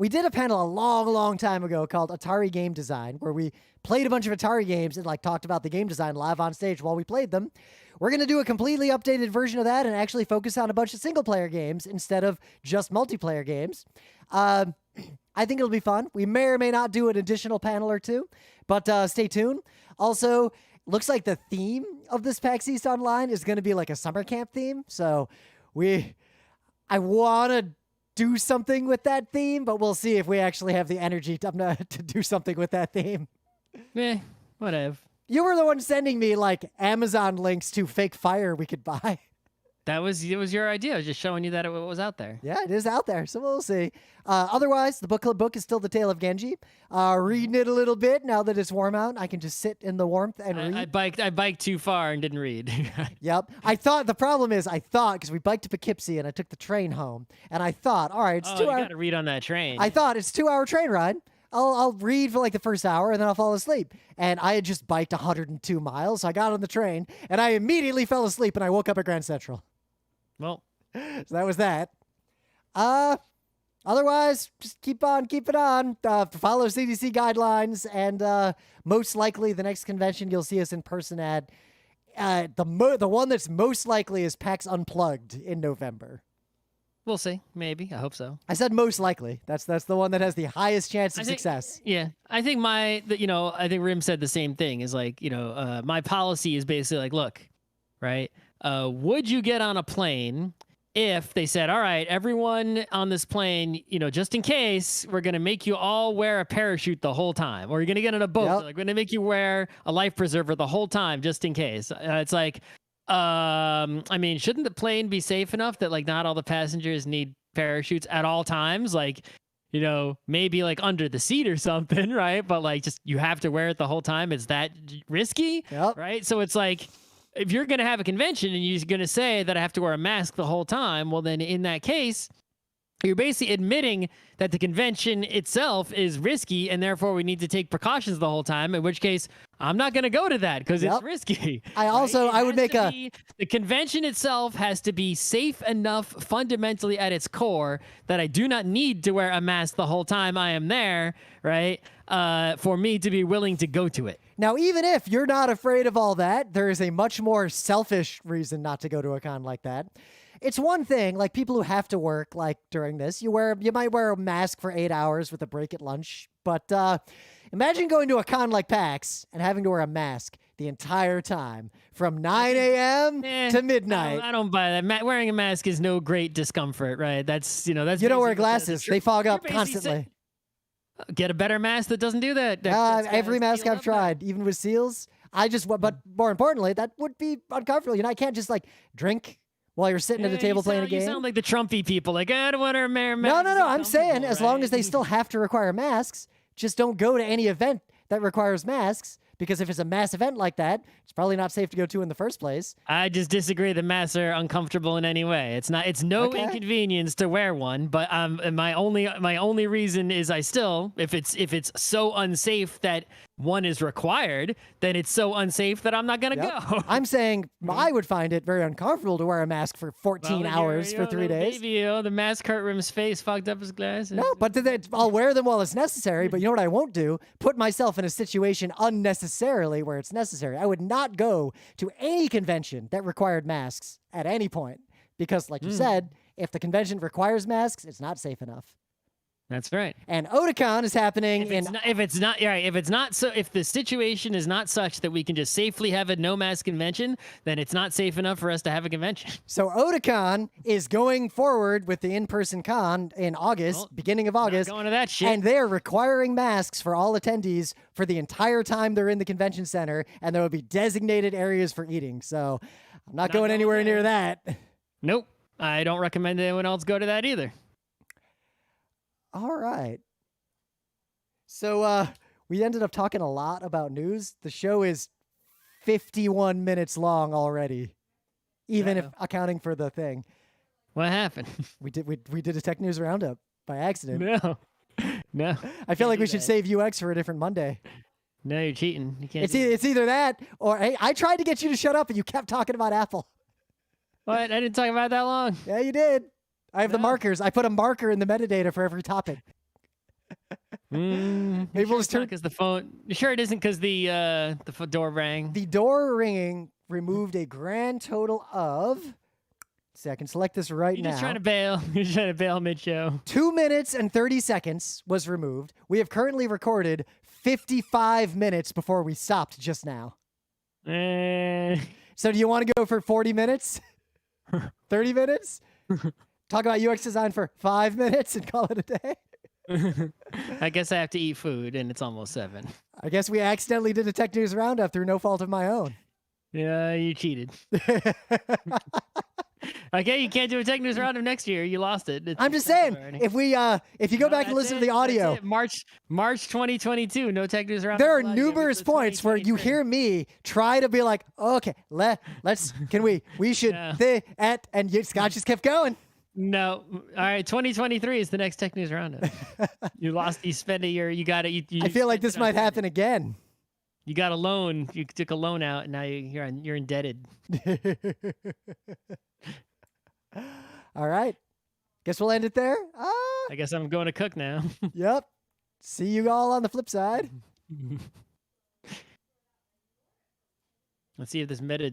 A: did a panel a long, long time ago called Atari Game Design, where we played a bunch of Atari games and talked about the game design live on stage while we played them. We're going to do a completely updated version of that and actually focus on a bunch of single-player games instead of just multiplayer games. I think it'll be fun. We may or may not do an additional panel or two, but stay tuned. Also, looks like the theme of this PAX East Online is going to be like a summer camp theme. So I want to do something with that theme, but we'll see if we actually have the energy to do something with that theme.
B: Whatever.
A: You were the one sending me Amazon links to fake fire we could buy.
B: It was your idea. I was just showing you that it was out there.
A: Yeah, it is out there, so we'll see. Otherwise, the book club book is still The Tale of Genji. Reading it a little bit now that it's warm out. I can just sit in the warmth and read.
B: I biked too far and didn't read.
A: Yep. The problem is, because we biked to Poughkeepsie and I took the train home, and I thought, all right, it's 2 hours.
B: You got to read on that train.
A: I thought it's a 2-hour train ride. I'll read for the first hour and then I'll fall asleep. And I had just biked 102 miles. So I got on the train and I immediately fell asleep and I woke up at Grand Central.
B: Well,
A: so that was that. Otherwise, just keep it on. Follow CDC guidelines, and most likely the next convention you'll see us in person at. The one that's most likely is PAX Unplugged in November.
B: We'll see. Maybe. I hope so.
A: I said most likely. That's the one that has the highest chance of success.
B: Yeah. I think I think Rim said the same thing. Is my policy is basically look, right? Would you get on a plane if they said, all right, everyone on this plane, just in case, we're going to make you all wear a parachute the whole time, or you're going to get on a boat. Yep. We're going to make you wear a life preserver the whole time, just in case. It's I mean, shouldn't the plane be safe enough that not all the passengers need parachutes at all times? Maybe under the seat or something, right? But just you have to wear it the whole time. It's that risky,
A: yep.
B: Right? So it's if you're going to have a convention and you're going to say that I have to wear a mask the whole time, well, then in that case, you're basically admitting that the convention itself is risky and therefore we need to take precautions the whole time, in which case I'm not going to go to that because it's risky.
A: The
B: convention itself has to be safe enough fundamentally at its core that I do not need to wear a mask the whole time I am there, right? For me to be willing to go to it.
A: Now, even if you're not afraid of all that, there is a much more selfish reason not to go to a con like that. It's one thing, people who have to work, during this, you might wear a mask for 8 hours with a break at lunch. But imagine going to a con like PAX and having to wear a mask the entire time from 9 a.m. to midnight.
B: I don't buy that. Wearing a mask is no great discomfort, right? That's
A: you don't wear glasses. They fog up constantly.
B: Get a better mask that doesn't do that.
A: Every mask I've tried, even with seals, But more importantly, that would be uncomfortable. I can't just like drink while you're sitting at a table playing a game.
B: You sound like the Trumpy people. Like, I don't want to wear masks.
A: No. I'm saying as long as they still have to require masks, just don't go to any event that requires masks. Because if it's a mass event like that, it's probably not safe to go to in the first place.
B: I just disagree. The masks are uncomfortable in any way. It's not. It's no inconvenience to wear one. But my only reason is if it's so unsafe that one is required, then it's so unsafe that I'm not gonna go.
A: I'm saying I would find it very uncomfortable to wear a mask for 14 hours for 3 days.
B: Baby, the mask hurt him. His face fucked up his glasses.
A: No, but I'll wear them while it's necessary. But you know what I won't do? Put myself in a situation unnecessarily where it's necessary. I would not go to any convention that required masks at any point because, like you said, if the convention requires masks, it's not safe enough.
B: That's right.
A: And Otakon is happening
B: if the situation is not such that we can just safely have a no mask convention, then it's not safe enough for us to have a convention.
A: So Otakon is going forward with the in-person con in August, beginning of August.
B: Not going to that shit.
A: And they're requiring masks for all attendees for the entire time they're in the convention center, and there will be designated areas for eating. So I'm not going anywhere near that.
B: Nope. I don't recommend anyone else go to that either.
A: All right. So we ended up talking a lot about news. The show is 51 minutes long already, even if accounting for the thing.
B: What happened?
A: We did a tech news roundup by accident.
B: No.
A: I feel like we should save UX for a different Monday.
B: No, you're cheating. You can't.
A: It's either that or hey, I tried to get you to shut up and you kept talking about Apple.
B: What? I didn't talk about it that long.
A: Yeah, you did. I have the markers. I put a marker in the metadata for every topic.
B: Maybe we'll just turn because the phone. You sure it isn't because the door rang?
A: The door ringing removed a grand total of. See, I can select this right now.
B: You're just trying to bail. You're trying to bail mid-show.
A: 2 minutes and 30 seconds was removed. We have currently recorded 55 minutes before we stopped just now. So do you want to go for 40 minutes? 30 minutes? Talk about UX design for 5 minutes and call it a day?
B: I guess I have to eat food, and it's almost 7.
A: I guess we accidentally did a Tech News Roundup through no fault of my own.
B: Yeah, you cheated. Okay, you can't do a Tech News Roundup next year. You lost it.
A: I'm just saying, if you go back and listen to the audio.
B: March 2022, no Tech News Roundup.
A: There are numerous points where you hear me try to be like, okay, we should, and Scott just kept going.
B: No. All right. 2023 is the next Tech News Roundup. You lost. You spent a year. You got it.
A: I feel like this might happen again.
B: You got a loan. You took a loan out, and now you're indebted.
A: All right. Guess we'll end it there.
B: I guess I'm going to cook now.
A: Yep. See you all on the flip side.
B: Let's see if this metadata